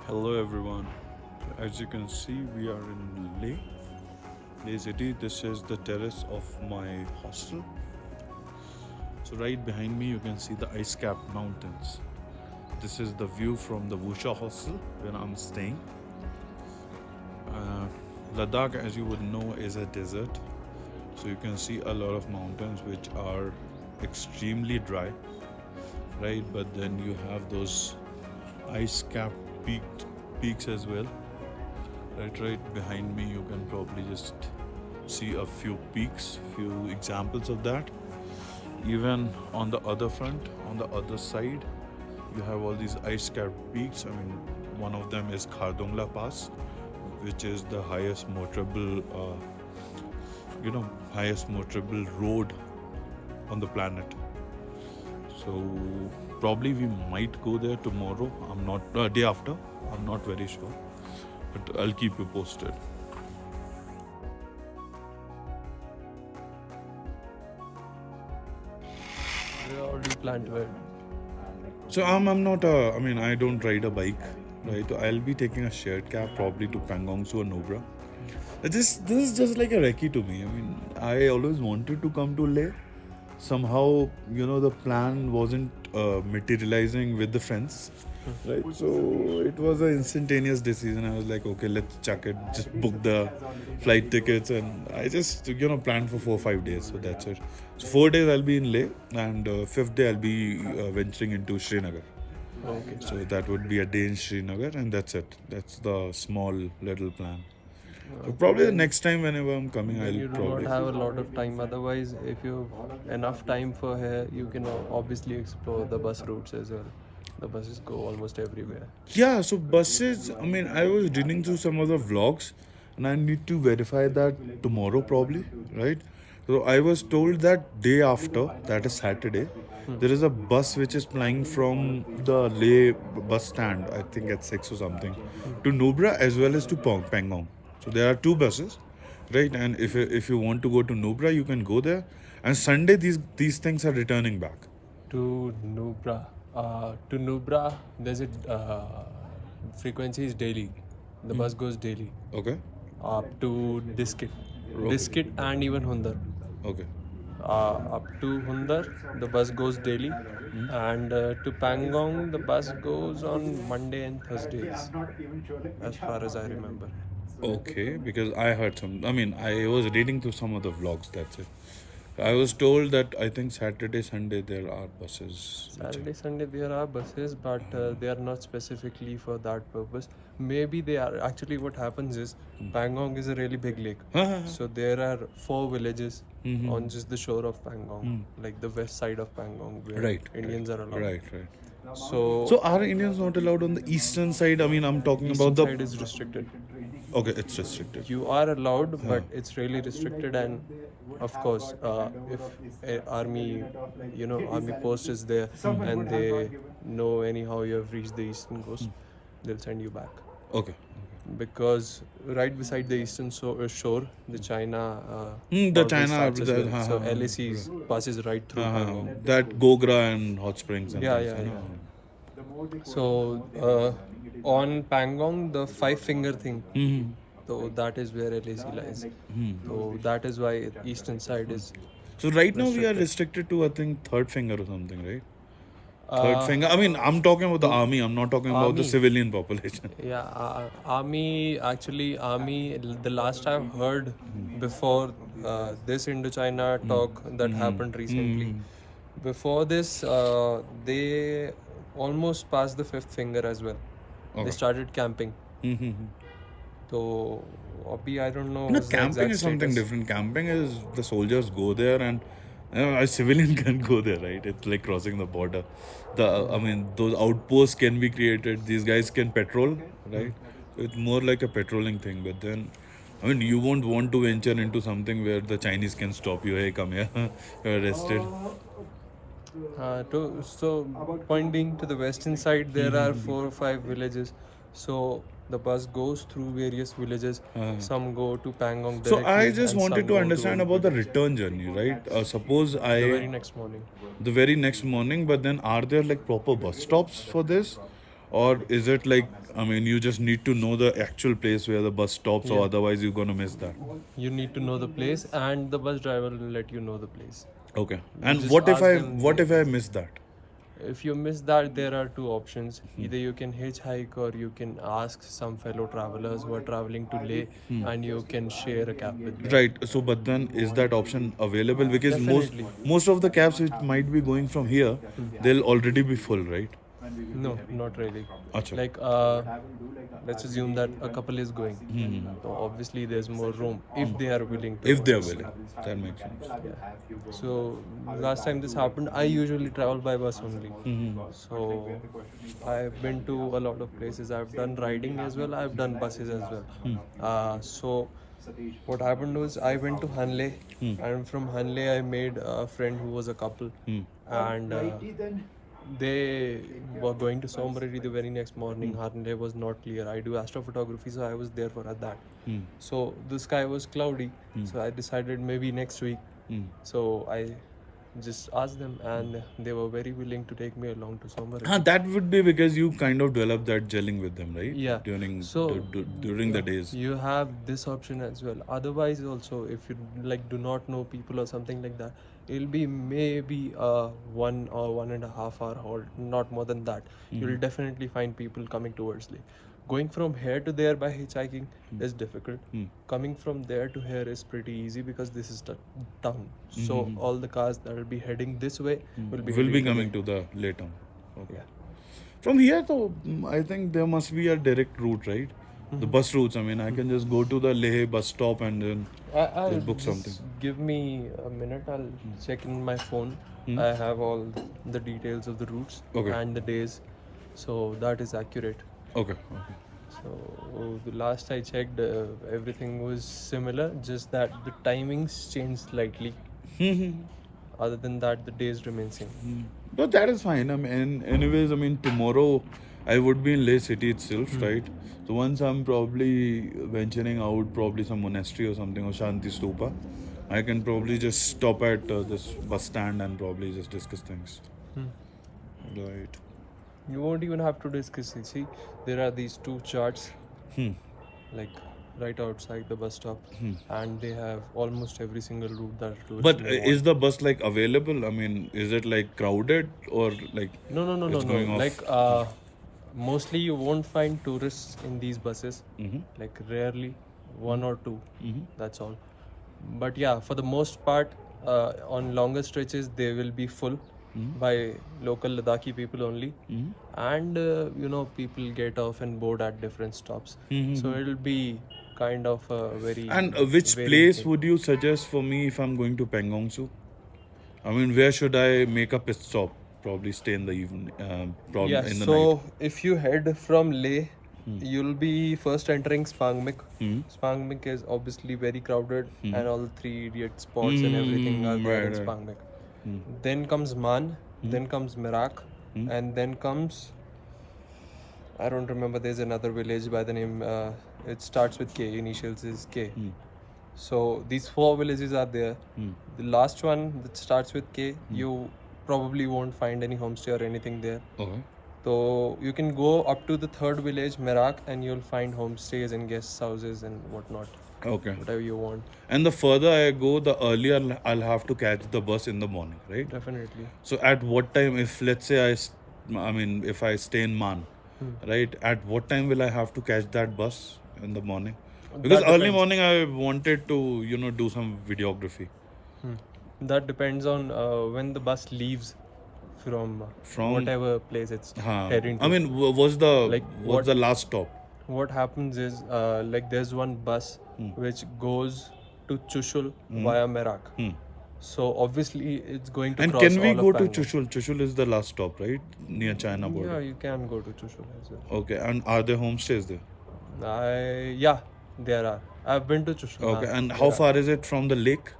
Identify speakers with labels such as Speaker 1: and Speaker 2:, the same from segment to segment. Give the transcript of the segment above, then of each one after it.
Speaker 1: Hello everyone. As you can see, we are in Leh City. This is the terrace of my hostel. So right behind me, you can see the ice-capped mountains. This is the view from the Wusha hostel where I'm staying. Ladakh, as you would know, is a desert. So you can see a lot of mountains which are extremely dry, right? But then you have those ice-capped peaks as well. Right behind me, you can probably just see a few peaks, few examples of that. Even on the other front, on the other side, you have all these ice-capped peaks. I mean, one of them is Khardungla Pass, which is the highest motorable, road on the planet. So probably we might go there tomorrow. I'm not day after. I'm not very sure, but I'll keep you posted.
Speaker 2: We already planned to it.
Speaker 1: So I'm not. I don't ride a bike, right? So I'll be taking a shared cab probably to Pangong or Nubra. This is just like a recce to me. I mean, I always wanted to come to Leh. Somehow, the plan wasn't materializing with the friends, right? So it was an instantaneous decision. I was like, okay, let's chuck it. Just book the flight tickets, and I just planned for 4 or 5 days. So that's it. So 4 days I'll be in Leh, and fifth day I'll be venturing into Srinagar.
Speaker 2: Okay.
Speaker 1: So that would be a day in Srinagar, and that's it. That's the small little plan. So probably the next time whenever I'm coming,
Speaker 2: You
Speaker 1: I'll
Speaker 2: do
Speaker 1: probably.
Speaker 2: not have a lot of time. Otherwise, if you have enough time for here, you can obviously explore the bus routes as well. The buses go almost everywhere.
Speaker 1: Yeah, so buses, I was reading through some of the vlogs and I need to verify that tomorrow probably, right? So I was told that day after, that is Saturday, there is a bus which is flying from the Leh bus stand, I think at 6 or something, to Nubra as well as to Pangong. So there are two buses, right? And if you want to go to Nubra, you can go there. And Sunday, these things are returning back.
Speaker 2: To Nubra. There's a frequency is daily. The bus goes daily.
Speaker 1: Okay?
Speaker 2: Up to Diskit.
Speaker 1: Okay.
Speaker 2: Diskit and even Hundar.
Speaker 1: Okay.
Speaker 2: Up to Hundar, the bus goes daily, and to Pangong, the bus goes on Monday and Thursdays, as far as I remember.
Speaker 1: Okay, because I heard I was reading through some of the vlogs, that's it. I was told that I think Saturday, Sunday there are buses.
Speaker 2: Saturday, Sunday, there are buses, but they are not specifically for that purpose. Maybe they are. Actually, what happens is Pangong is a really big lake. So there are 4 villages on just the shore of Pangong, like the west side of Pangong, where
Speaker 1: Right.
Speaker 2: Indians are allowed.
Speaker 1: Right.
Speaker 2: So,
Speaker 1: So are Indians not allowed on the eastern side? I'm talking
Speaker 2: eastern
Speaker 1: about the.
Speaker 2: side is restricted.
Speaker 1: Okay, it's restricted.
Speaker 2: You are allowed, but it's really restricted. And of course, if a army post is there and they know anyhow you have reached the eastern coast, they'll send you back.
Speaker 1: Okay.
Speaker 2: because right beside the eastern shore, the China
Speaker 1: The
Speaker 2: boundary
Speaker 1: China,
Speaker 2: starts as
Speaker 1: that,
Speaker 2: well. So LAC passes right through Pangong.
Speaker 1: that Gogra and hot springs and
Speaker 2: Yeah,
Speaker 1: things.
Speaker 2: yeah,
Speaker 1: you
Speaker 2: yeah.
Speaker 1: know.
Speaker 2: So on Pangong, the five-finger thing.
Speaker 1: Mhm.
Speaker 2: So that is where LAC lies. So that is why eastern side is
Speaker 1: So right now we are
Speaker 2: restricted.
Speaker 1: restricted to, I think, third finger or something, right? Third
Speaker 2: Uh,
Speaker 1: finger. I mean, I'm talking about the army. I'm not talking about the
Speaker 2: Army.
Speaker 1: civilian population.
Speaker 2: Yeah, army. The last I've heard before this Indochina talk that happened recently. Before this, they almost passed the fifth finger as well. They
Speaker 1: Okay.
Speaker 2: started camping.
Speaker 1: Mhm.
Speaker 2: So, Abhi, I don't know
Speaker 1: You know,
Speaker 2: what's the
Speaker 1: camping
Speaker 2: exact
Speaker 1: is something
Speaker 2: status.
Speaker 1: different. Camping is the soldiers go there and a civilian can go there, right? It's like crossing the border. I mean, those outposts can be created. These guys can patrol, right? So it's more like a patrolling thing. But then, I mean, you won't want to venture into something where the Chinese can stop you. Hey, come here, you're arrested.
Speaker 2: So point being, to the western side, there are 4 or 5 villages. So the bus goes through various villages. Some go to Pangong
Speaker 1: So I
Speaker 2: directly,
Speaker 1: just
Speaker 2: and
Speaker 1: wanted
Speaker 2: some
Speaker 1: to
Speaker 2: go to
Speaker 1: understand about the
Speaker 2: Unofficial.
Speaker 1: return journey, right? Suppose
Speaker 2: The very
Speaker 1: I
Speaker 2: next morning.
Speaker 1: the very next morning, but then are there like proper bus stops for this? Or is it like, I mean, you just need to know the actual place where the bus stops, or
Speaker 2: Yeah.
Speaker 1: otherwise you're gonna miss that?
Speaker 2: You need to know the place, and the bus driver will let you know the place.
Speaker 1: Okay.
Speaker 2: You
Speaker 1: And
Speaker 2: just ask them.
Speaker 1: what if I miss that?
Speaker 2: If you miss that, there are two options. Either you can hitchhike, or you can ask some fellow travelers who are traveling to Leh, and you can share a cab with them.
Speaker 1: Right. So, but then is that option available? Because
Speaker 2: Definitely.
Speaker 1: most of the cabs which might be going from here, they'll already be full, right?
Speaker 2: No, not really.
Speaker 1: Acha.
Speaker 2: Like, let's assume that a couple is going. So obviously, there's more room if they are willing to.
Speaker 1: If
Speaker 2: go
Speaker 1: they're
Speaker 2: this
Speaker 1: willing,
Speaker 2: way.
Speaker 1: that makes sense.
Speaker 2: Yeah. So last time this happened, I usually travel by bus only. So I've been to a lot of places. I've done riding as well. I've done buses as well. So what happened was, I went to Hanle, and from Hanle I made a friend who was a couple, and they were going to Sombreri the very next morning. Hanle was not clear. I do astrophotography, so I was there for that. So the sky was cloudy, so I decided maybe next week. So I just asked them, and they were very willing to take me along to Sombreri.
Speaker 1: That would be because you kind of develop that gelling with them, right?
Speaker 2: Yeah.
Speaker 1: During
Speaker 2: So
Speaker 1: during the days.
Speaker 2: you have this option as well. Otherwise, also, if you like do not know people or something like that, it'll be maybe a 1 or 1.5 hour halt, not more than that. You'll definitely find people coming towards Leh. Going from here to there by hitchhiking is difficult. Coming from there to here is pretty easy because this is the town. So all the cars that will be heading this way will be heading to
Speaker 1: coming
Speaker 2: Leh.
Speaker 1: to the Leh town. Okay.
Speaker 2: Yeah.
Speaker 1: From here, though, I think there must be a direct route, right? The bus routes. I mean, I can just go to the Leh bus stop and then
Speaker 2: I'll
Speaker 1: book
Speaker 2: just
Speaker 1: something.
Speaker 2: give me a minute. I'll check in my phone. I have all the details of the routes and the days, so that is accurate.
Speaker 1: Okay.
Speaker 2: So the last I checked, everything was similar, just that the timings changed slightly. Other than that, the days remain same.
Speaker 1: But that is fine. I mean, anyways, I mean, tomorrow I would be in Leh city itself, right? So once I'm probably venturing out, probably some monastery or something, or Shanti Stupa, I can probably just stop at this bus stand and probably just discuss things. Right.
Speaker 2: You won't even have to discuss it. See, there are these two charts, like right outside the bus stop, and they have almost every single route that tourists
Speaker 1: But
Speaker 2: may
Speaker 1: is
Speaker 2: want.
Speaker 1: the bus like available? I mean, is it like crowded or like
Speaker 2: No.
Speaker 1: it's going off?
Speaker 2: Like, mostly you won't find tourists in these buses. Like, rarely, one or two. That's all. But yeah, for the most part, on longer stretches, they will be full by local Ladakhi people only. And people get off and board at different stops. So it'll be kind of a very
Speaker 1: And which
Speaker 2: varying
Speaker 1: place
Speaker 2: thing.
Speaker 1: would you suggest for me if I'm going to Pangongsu? I mean, where should I make a pit stop? Probably stay in the evening, probably
Speaker 2: Yeah,
Speaker 1: in the
Speaker 2: so
Speaker 1: night.
Speaker 2: if you head from Leh, you'll be first entering Spangmik. Spangmik is obviously very crowded, and all the three idiot spots and everything are there in
Speaker 1: right.
Speaker 2: Spangmik. Then comes Man, then comes Merak, and then comes I don't remember. There's another village by the name. It starts with K. Initials is K. So these 4 villages are there. The last one that starts with K, you probably won't find any homestay or anything there.
Speaker 1: Okay.
Speaker 2: So you can go up to the 3rd village, Merak, and you'll find homestays and guest houses and whatnot.
Speaker 1: Okay.
Speaker 2: Whatever you want.
Speaker 1: And the further I go, the earlier I'll have to catch the bus in the morning, right?
Speaker 2: Definitely.
Speaker 1: So at what time, if let's say if I stay in Man, right? At what time will I have to catch that bus in the morning? Because
Speaker 2: That
Speaker 1: early
Speaker 2: depends.
Speaker 1: morning I wanted to, do some videography.
Speaker 2: That depends on when the bus leaves from whatever place it's heading to.
Speaker 1: I mean, what's the last stop?
Speaker 2: What happens is like there's one bus which goes to Chushul via Merak. So obviously it's going to
Speaker 1: And
Speaker 2: cross
Speaker 1: can we
Speaker 2: all
Speaker 1: go
Speaker 2: of
Speaker 1: to
Speaker 2: Pangong.
Speaker 1: Chushul? Chushul is the last stop, right? Near China
Speaker 2: Yeah,
Speaker 1: border.
Speaker 2: you can go to Chushul as well.
Speaker 1: Okay. And are there homestays there?
Speaker 2: Yeah, there are. I've been to Chushul.
Speaker 1: Okay. And how far is it from the lake?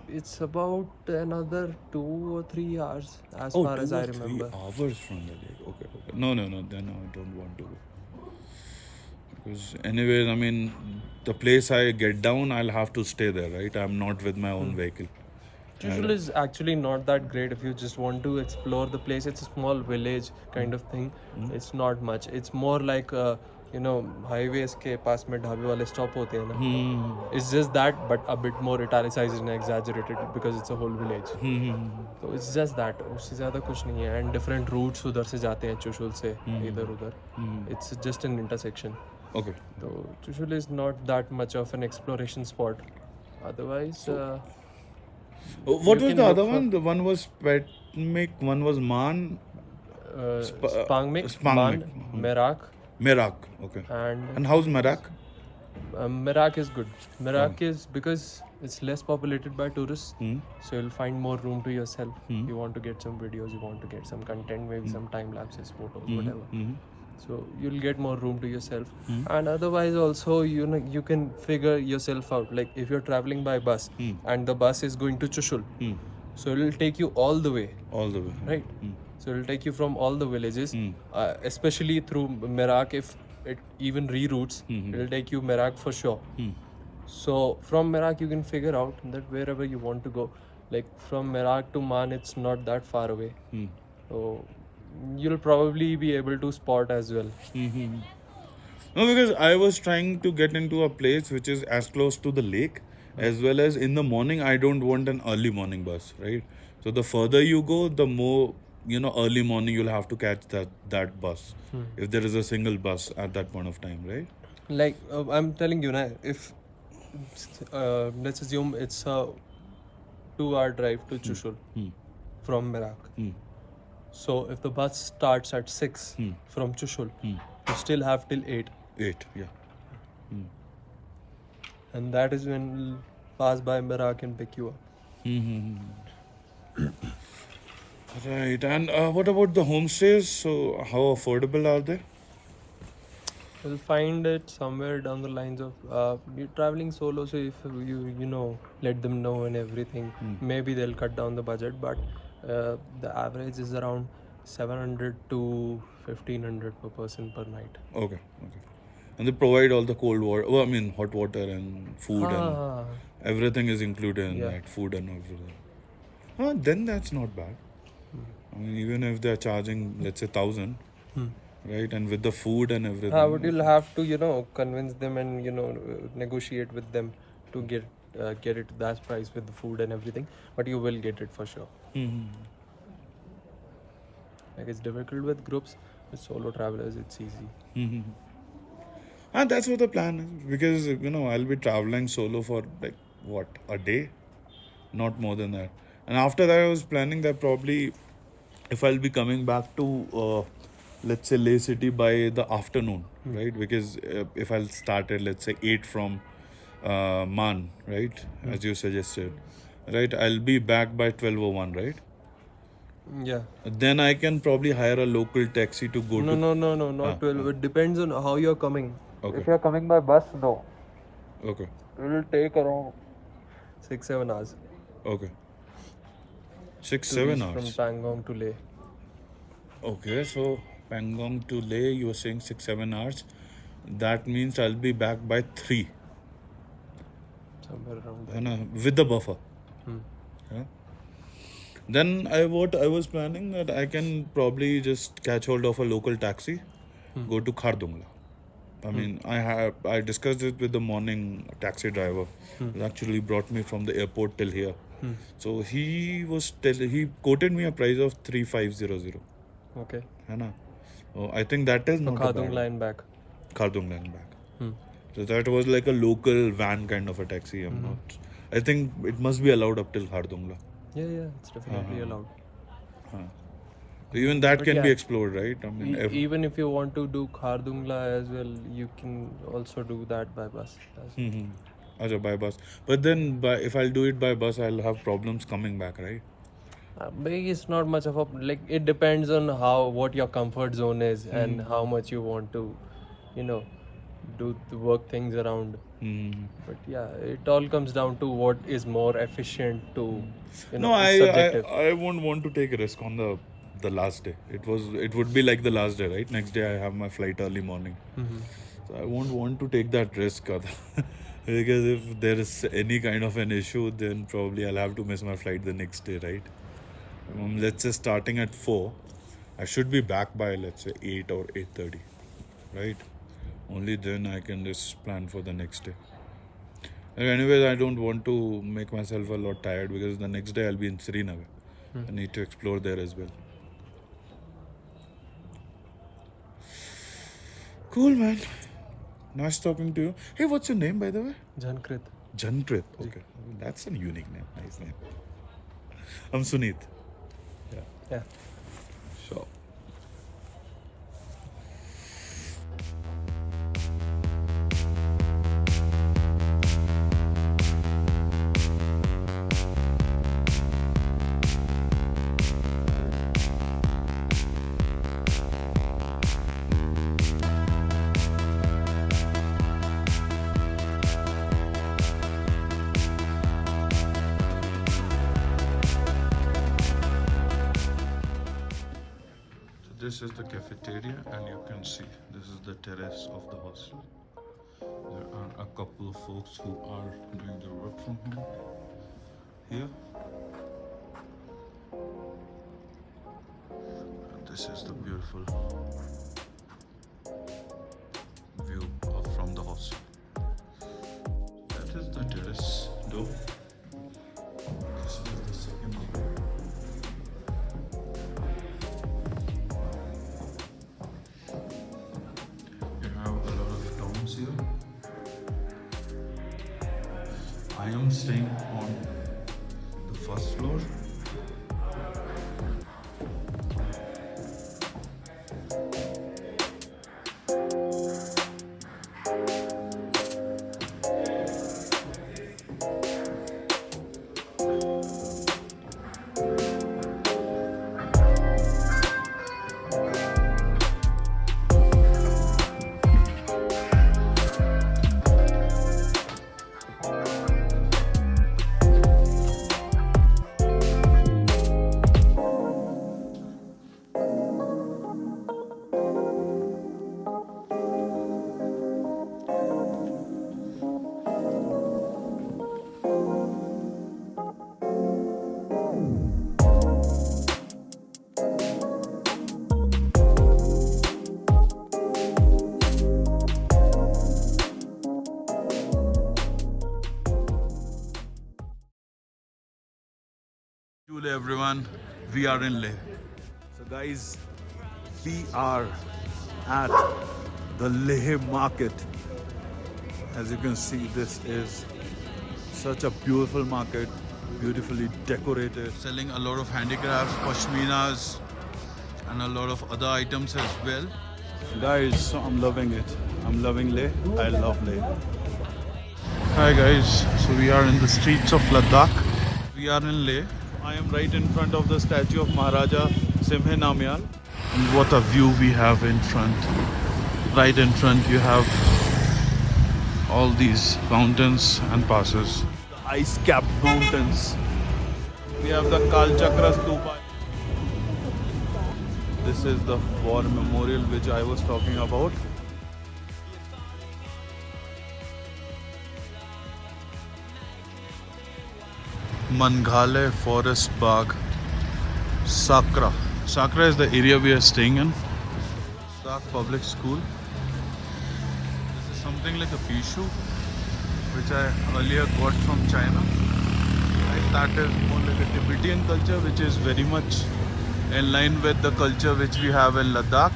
Speaker 2: It's about another 2 or 3 hours as
Speaker 1: Oh,
Speaker 2: far as
Speaker 1: 2
Speaker 2: I
Speaker 1: or 3
Speaker 2: remember.
Speaker 1: hours from the lake. Okay. No. Then I don't want to go. Because anyways, I mean, the place I get down, I'll have to stay there, right? I'm not with my own vehicle.
Speaker 2: Chushul is actually not that great if you just want to explore the place. It's a small village kind of thing. It's not much. It's more like highways के पास में ढाबे वाले stop होते हैं ना. It's just that, but a bit more italicized and exaggerated because it's a whole village. So it's just that. उससे ज़्यादा कुछ नहीं है. And different routes उधर से जाते हैं Chushul से इधर उधर. It's just an intersection.
Speaker 1: Okay.
Speaker 2: So Chushul is not that much of an exploration spot. Otherwise.
Speaker 1: What
Speaker 2: You
Speaker 1: was
Speaker 2: can
Speaker 1: the
Speaker 2: look
Speaker 1: other
Speaker 2: for-
Speaker 1: one? The one was Petmik, one was Man,
Speaker 2: Spangmik,
Speaker 1: Spangmik.
Speaker 2: Man, Merak,
Speaker 1: Merak. Okay.
Speaker 2: and
Speaker 1: And how's Merak?
Speaker 2: Merak is good. Merak is because it's less populated by tourists, so you'll find more room to yourself. You want to get some videos, you want to get some content, maybe some time lapses, photos, whatever. So you'll get more room to yourself, and otherwise also you can figure yourself out. Like if you're traveling by bus and the bus is going to Chushul, so it'll take you all the way.
Speaker 1: All the way.
Speaker 2: Right. So it'll take you from all the villages, especially through Merak. If it even reroutes, it'll take you Merak for sure. So from Merak you can figure out that wherever you want to go, like from Merak to Man, it's not that far away. So you'll probably be able to spot as well.
Speaker 1: No, because I was trying to get into a place which is as close to the lake as well as in the morning. I don't want an early morning bus, right? So the further you go, the more early morning you'll have to catch that bus if there is a single bus at that point of time, right?
Speaker 2: Like I'm telling you now, if let's assume it's a 2-hour drive to Chushul from Merak. So if the bus starts at 6 from Chushul, you still have till 8.
Speaker 1: 8, yeah.
Speaker 2: And that is when we'll pass by Merak and pick you up.
Speaker 1: Right. And what about the homestays? So how affordable are they?
Speaker 2: You'll find it somewhere down the lines of you're traveling solo, so if you let them know and everything, maybe they'll cut down the budget, but the average is around 700 to 1500 per person per night.
Speaker 1: Okay. And they provide all the cold water, hot water and food and everything is included in that, food and everything. Then that's not bad. I mean, even if they're charging, let's say 1,000, right, and with the food and everything.
Speaker 2: But you'll have to, convince them and, negotiate with them to get it that price with the food and everything. But you will get it for sure. Like it's difficult with groups. With solo travelers, it's easy.
Speaker 1: And that's what the plan is. Because, I'll be traveling solo for a day? Not more than that. And after that, I was planning that probably if I'll be coming back to, let's say, Leh City by the afternoon, right? Because if I'll start at, let's say, 8 from Man, right? As you suggested, right? I'll be back by 12:01, right?
Speaker 2: Yeah.
Speaker 1: Then I can probably hire a local taxi to go to...
Speaker 2: No, not 12. It depends on how you're coming.
Speaker 1: Okay.
Speaker 2: If you're coming by bus, no.
Speaker 1: Okay.
Speaker 2: It will take around 6-7 hours.
Speaker 1: Okay. 6-7
Speaker 2: From
Speaker 1: hours.
Speaker 2: Pangong to Leh.
Speaker 1: Okay, so Pangong to Leh, you were saying 6-7 hours. That means I'll be back by 3,
Speaker 2: somewhere around
Speaker 1: है
Speaker 2: that.
Speaker 1: ना, with the buffer.
Speaker 2: Hmm.
Speaker 1: Yeah. Then what I was planning that I can probably just catch hold of a local taxi, go to Khardungla. I mean, I discussed it with the morning taxi driver. He actually brought me from the airport till here. So he quoted me a price of 3500.
Speaker 2: Okay.
Speaker 1: है ना? Oh, I think that is
Speaker 2: For
Speaker 1: not a
Speaker 2: Khadung
Speaker 1: bad one.
Speaker 2: line back.
Speaker 1: Khardung line back.
Speaker 2: Hmm.
Speaker 1: So that was like a local van kind of a taxi. I'm not. I think it must be allowed up till Khardungla.
Speaker 2: Yeah, it's definitely allowed.
Speaker 1: So even that
Speaker 2: But
Speaker 1: can be
Speaker 2: yeah,
Speaker 1: explored, right? I mean,
Speaker 2: even if you want to do Khardungla as well, you can also do that by bus.
Speaker 1: Acha, by bus. But then, if I'll do it by bus, I'll have problems coming back, right?
Speaker 2: But it's not much of a like. It depends on what your comfort zone is and how much you want to, you know, do the work things around. But yeah, it all comes down to what is more efficient to,
Speaker 1: No,
Speaker 2: it's subjective.
Speaker 1: I won't want to take a risk on the last day. It would be like the last day, right? Next day I have my flight early morning. So I won't want to take that risk, because if there is any kind of an issue, then probably I'll have to miss my flight the next day, right? Let's say starting at 4, I should be back by, let's say, 8 or 8:30, right? Only then I can just plan for the next day. And anyways, I don't want to make myself a lot tired because the next day I'll be in Srinagar. I need to explore there as well. Cool, man. Nice talking to you. Hey, what's your name, by the way?
Speaker 2: Jhankrit.
Speaker 1: Jhankrit. Okay. That's a unique name. Nice name. I'm Suneet.
Speaker 2: Yeah.
Speaker 1: Sure. This is the cafeteria, and you can see this is the terrace of the hostel. There are a couple of folks who are doing their work from home here. And this is the beautiful view from the hostel. That is the terrace door. This is the second floor. Here. I am staying on the first floor. Hello everyone, we are in Leh. So guys, we are at the Leh market. As you can see, this is such a beautiful market, beautifully decorated. Selling a lot of handicrafts, pashminas, and a lot of other items as well. Guys, so I'm loving it. I'm loving Leh. I love Leh. Hi guys, so we are in the streets of Ladakh. We are in Leh. I am right in front of the statue of Maharaja Simhe Namgyal. And what a view we have in front. Right in front you have all these mountains and passes. The ice-capped mountains. We have the Kalchakra Stupa. This this is the war memorial which I was talking about. Manghale Forest Park, Sakra. Sakra is the area we are staying in. Ladakh Public School. This is something like a pishu, which I earlier got from China. Right, that is more like a Tibetan culture, which is very much in line with the culture which we have in Ladakh.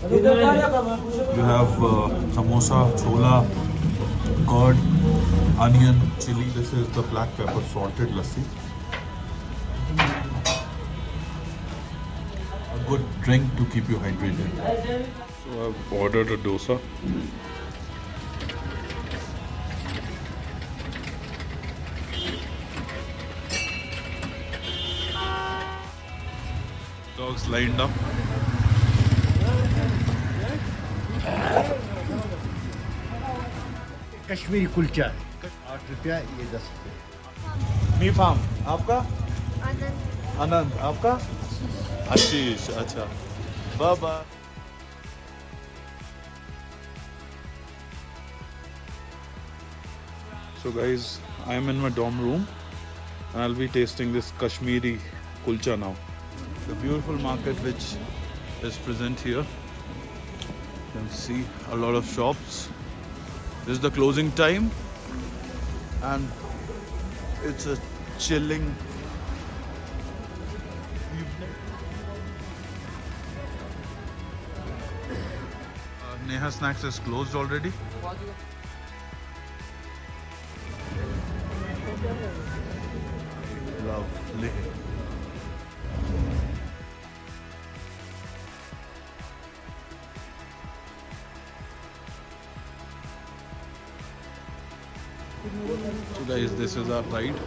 Speaker 1: You have samosa, chola, curd, onion, chili. This is the black pepper salted lassi. A good drink to keep you hydrated. So I've ordered a dosa. Dogs lined up.
Speaker 3: Kashmiri kulcha 8 रुपया, ये 10 रुपया।
Speaker 1: मी farm आपका
Speaker 4: आनंद
Speaker 1: आनंद आपका आशीष अच्छा बाबा So guys, I am in my dorm room and I'll be tasting this Kashmiri kulcha now. The beautiful market which is present here. You can see a lot of shops. This is the closing time and it's a chilling evening. Neha Snacks is closed already. Lovely. So guys, this is our ride.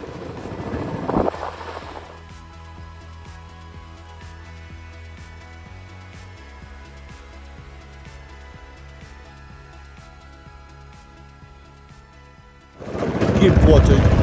Speaker 1: Keep watching.